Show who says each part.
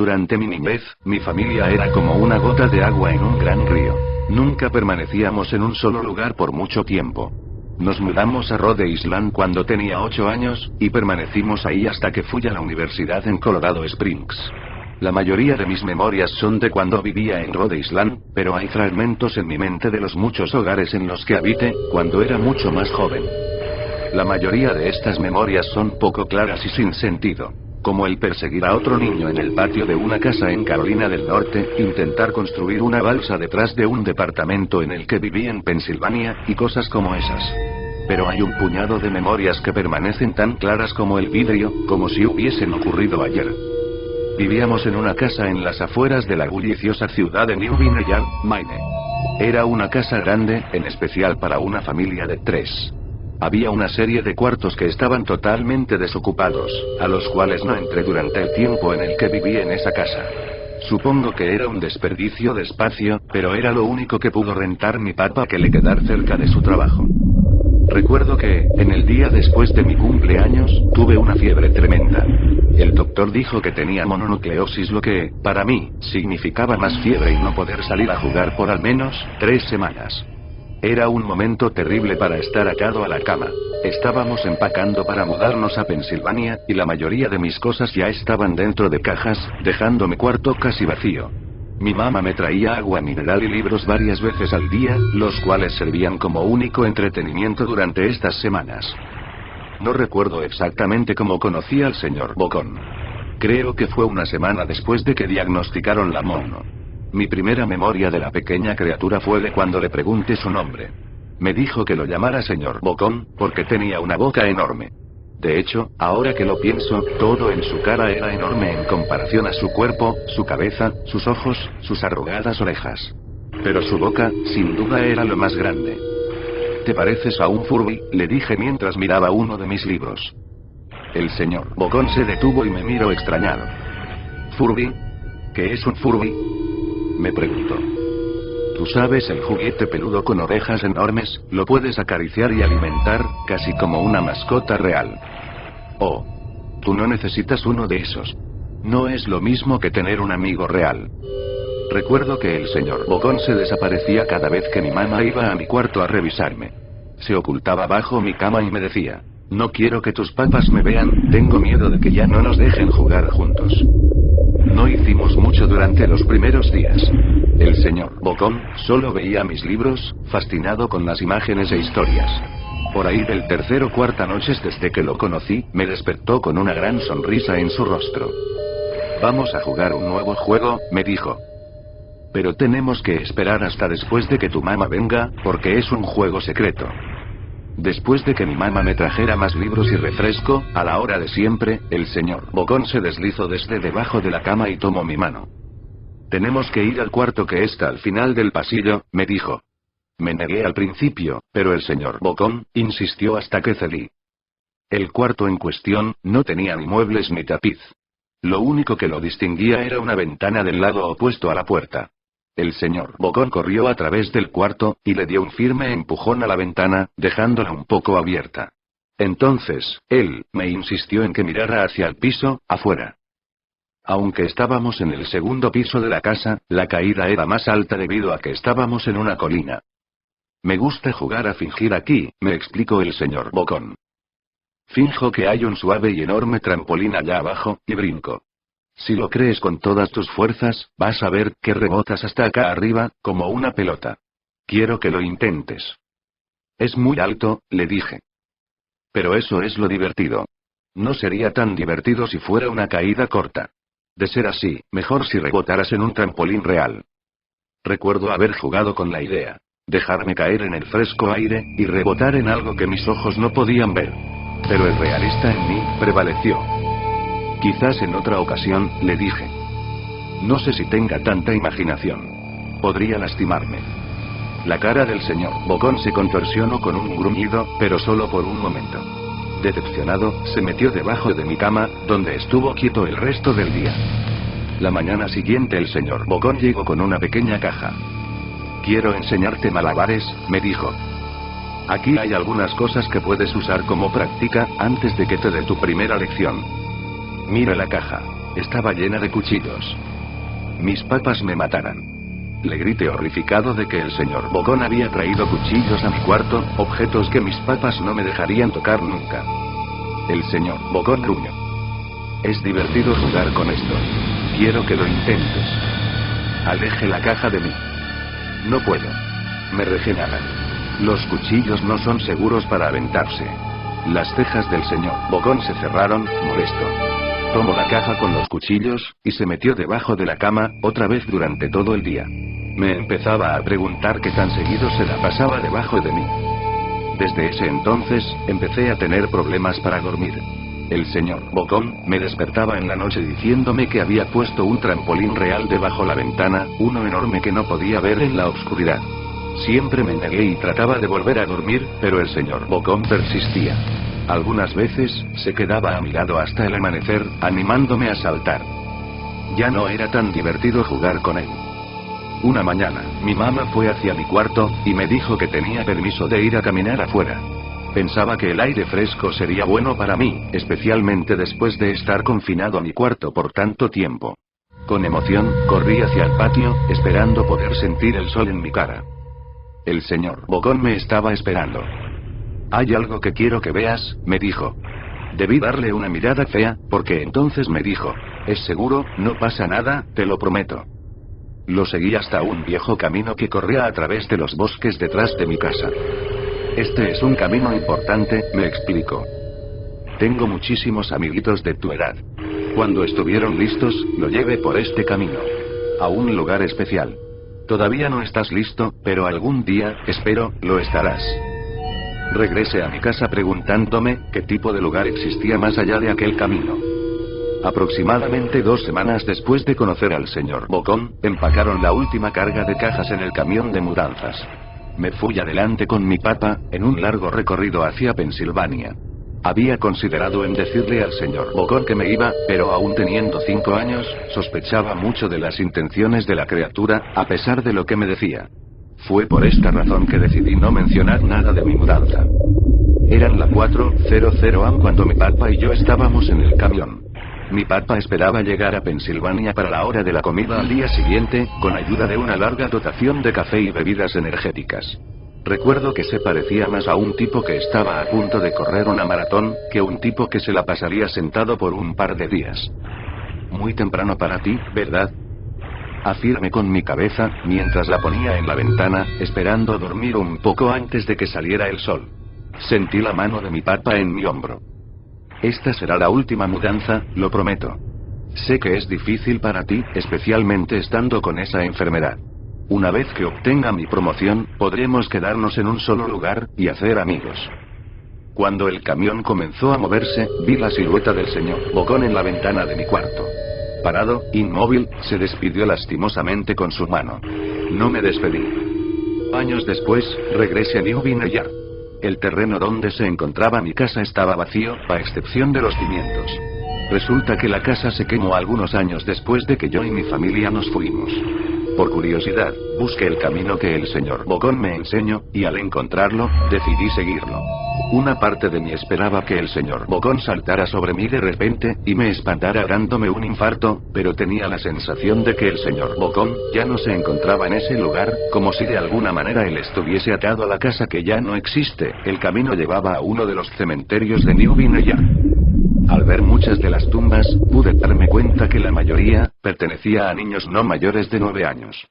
Speaker 1: Durante mi niñez, mi familia era como una gota de agua en un gran río. Nunca permanecíamos en un solo lugar por mucho tiempo. Nos mudamos a Rhode Island cuando tenía 8 años, y permanecimos ahí hasta que fui a la universidad en Colorado Springs. La mayoría de mis memorias son de cuando vivía en Rhode Island, pero hay fragmentos en mi mente de los muchos hogares en los que habité, cuando era mucho más joven. La mayoría de estas memorias son poco claras y sin sentido. Como el perseguir a otro niño en el patio de una casa en Carolina del Norte, intentar construir una balsa detrás de un departamento en el que viví en Pensilvania, y cosas como esas. Pero hay un puñado de memorias que permanecen tan claras como el vidrio, como si hubiesen ocurrido ayer. Vivíamos en una casa en las afueras de la bulliciosa ciudad de New Vineyard, Maine. Era una casa grande, en especial para una familia de 3. Había una serie de cuartos que estaban totalmente desocupados, a los cuales no entré durante el tiempo en el que viví en esa casa. Supongo que era un desperdicio de espacio, pero era lo único que pudo rentar mi papá que le quedar cerca de su trabajo. Recuerdo que, en el día después de mi cumpleaños, tuve una fiebre tremenda. El doctor dijo que tenía mononucleosis, lo que, para mí, significaba más fiebre y no poder salir a jugar por al menos 3 semanas. Era un momento terrible para estar atado a la cama. Estábamos empacando para mudarnos a Pensilvania, y la mayoría de mis cosas ya estaban dentro de cajas, dejando mi cuarto casi vacío. Mi mamá me traía agua mineral y libros varias veces al día, los cuales servían como único entretenimiento durante estas semanas. No recuerdo exactamente cómo conocí al señor Bocón. Creo que fue una semana después de que diagnosticaron la mono. Mi primera memoria de la pequeña criatura fue de cuando le pregunté su nombre. Me dijo que lo llamara señor Bocón, porque tenía una boca enorme. De hecho, ahora que lo pienso, todo en su cara era enorme en comparación a su cuerpo, su cabeza, sus ojos, sus arrugadas orejas. Pero su boca, sin duda, era lo más grande. ¿Te pareces a un Furby?, le dije mientras miraba uno de mis libros. El señor Bocón se detuvo y me miró extrañado. ¿Furby? ¿Qué es un Furby?, me preguntó. Tú sabes, el juguete peludo con orejas enormes, lo puedes acariciar y alimentar, casi como una mascota real. Oh. Tú no necesitas uno de esos. No es lo mismo que tener un amigo real. Recuerdo que el señor Bocón se desaparecía cada vez que mi mamá iba a mi cuarto a revisarme. Se ocultaba bajo mi cama y me decía: no quiero que tus papás me vean, tengo miedo de que ya no nos dejen jugar juntos. No hicimos mucho durante los primeros días. El señor Bocón solo veía mis libros, fascinado con las imágenes e historias. Por ahí del tercer o cuarta noche desde que lo conocí, me despertó con una gran sonrisa en su rostro. Vamos a jugar un nuevo juego, me dijo. Pero tenemos que esperar hasta después de que tu mamá venga, porque es un juego secreto. Después de que mi mamá me trajera más libros y refresco, a la hora de siempre, el señor Bocón se deslizó desde debajo de la cama y tomó mi mano. Tenemos que ir al cuarto que está al final del pasillo, me dijo. Me negué al principio, pero el señor Bocón insistió hasta que cedí. El cuarto en cuestión no tenía ni muebles ni tapiz. Lo único que lo distinguía era una ventana del lado opuesto a la puerta. El señor Bocón corrió a través del cuarto, y le dio un firme empujón a la ventana, dejándola un poco abierta. Entonces, él me insistió en que mirara hacia el piso, afuera. Aunque estábamos en el segundo piso de la casa, la caída era más alta debido a que estábamos en una colina. Me gusta jugar a fingir aquí, me explicó el señor Bocón. Finjo que hay un suave y enorme trampolín allá abajo, y brinco. Si lo crees con todas tus fuerzas, vas a ver que rebotas hasta acá arriba, como una pelota. Quiero que lo intentes. Es muy alto, le dije. Pero eso es lo divertido. No sería tan divertido si fuera una caída corta. De ser así, mejor si rebotaras en un trampolín real. Recuerdo haber jugado con la idea. Dejarme caer en el fresco aire, y rebotar en algo que mis ojos no podían ver. Pero el realista en mí prevaleció. Quizás en otra ocasión, le dije. No sé si tenga tanta imaginación. Podría lastimarme. La cara del señor Bocón se contorsionó con un gruñido, pero solo por un momento. Decepcionado, se metió debajo de mi cama, donde estuvo quieto el resto del día. La mañana siguiente el señor Bocón llegó con una pequeña caja. Quiero enseñarte malabares, me dijo. Aquí hay algunas cosas que puedes usar como práctica, antes de que te dé tu primera lección. Mira la caja. Estaba llena de cuchillos. Mis papás me matarán. Le grité horrificado de que el señor Bogón había traído cuchillos a mi cuarto, objetos que mis papás no me dejarían tocar nunca. El señor Bogón gruñó. Es divertido jugar con esto. Quiero que lo intentes. Aleje la caja de mí. No puedo. Me regeneran. Los cuchillos no son seguros para aventarse. Las cejas del señor Bogón se cerraron, molesto. Tomó la caja con los cuchillos, y se metió debajo de la cama, otra vez durante todo el día. Me empezaba a preguntar qué tan seguido se la pasaba debajo de mí. Desde ese entonces, empecé a tener problemas para dormir. El señor Bogón me despertaba en la noche diciéndome que había puesto un trampolín real debajo la ventana, uno enorme que no podía ver en la oscuridad. Siempre me negué y trataba de volver a dormir, pero el señor Bogón persistía. Algunas veces, se quedaba a mi lado hasta el amanecer, animándome a saltar. Ya no era tan divertido jugar con él. Una mañana, mi mamá fue hacia mi cuarto, y me dijo que tenía permiso de ir a caminar afuera. Pensaba que el aire fresco sería bueno para mí, especialmente después de estar confinado a mi cuarto por tanto tiempo. Con emoción, corrí hacia el patio, esperando poder sentir el sol en mi cara. El señor Bogón me estaba esperando. Hay algo que quiero que veas, me dijo. Debí darle una mirada fea, porque entonces me dijo, ¿es seguro? No pasa nada, te lo prometo. Lo seguí hasta un viejo camino que corría a través de los bosques detrás de mi casa. Este es un camino importante, me explicó. Tengo muchísimos amiguitos de tu edad. Cuando estuvieron listos, lo llevé por este camino. A un lugar especial. Todavía no estás listo, pero algún día, espero, lo estarás. Regresé a mi casa preguntándome qué tipo de lugar existía más allá de aquel camino. Aproximadamente 2 semanas después de conocer al señor Bogón, empacaron la última carga de cajas en el camión de mudanzas. Me fui adelante con mi papá, en un largo recorrido hacia Pensilvania. Había considerado en decirle al señor Bogón que me iba, pero aún teniendo 5 años, sospechaba mucho de las intenciones de la criatura, a pesar de lo que me decía. Fue por esta razón que decidí no mencionar nada de mi mudanza. Eran las 4:00 am cuando mi papá y yo estábamos en el camión. Mi papá esperaba llegar a Pensilvania para la hora de la comida al día siguiente, con ayuda de una larga dotación de café y bebidas energéticas. Recuerdo que se parecía más a un tipo que estaba a punto de correr una maratón, que un tipo que se la pasaría sentado por un par de días. Muy temprano para ti, ¿verdad? Afirmé con mi cabeza, mientras la ponía en la ventana, esperando dormir un poco antes de que saliera el sol. Sentí la mano de mi papá en mi hombro. Esta será la última mudanza, lo prometo. Sé que es difícil para ti, especialmente estando con esa enfermedad. Una vez que obtenga mi promoción, podremos quedarnos en un solo lugar, y hacer amigos. Cuando el camión comenzó a moverse, vi la silueta del señor Bogón en la ventana de mi cuarto. Parado, inmóvil, se despidió lastimosamente con su mano. No me despedí. Años después, regresé a New York. El terreno donde se encontraba mi casa estaba vacío, a excepción de los cimientos. Resulta que la casa se quemó algunos años después de que yo y mi familia nos fuimos. Por curiosidad, busqué el camino que el señor Bogón me enseñó, y al encontrarlo, decidí seguirlo. Una parte de mí esperaba que el señor Bogón saltara sobre mí de repente, y me espantara dándome un infarto, pero tenía la sensación de que el señor Bogón ya no se encontraba en ese lugar, como si de alguna manera él estuviese atado a la casa que ya no existe. El camino llevaba a uno de los cementerios de New York. Al ver muchas de las tumbas, pude darme cuenta que la mayoría pertenecía a niños no mayores de 9 años.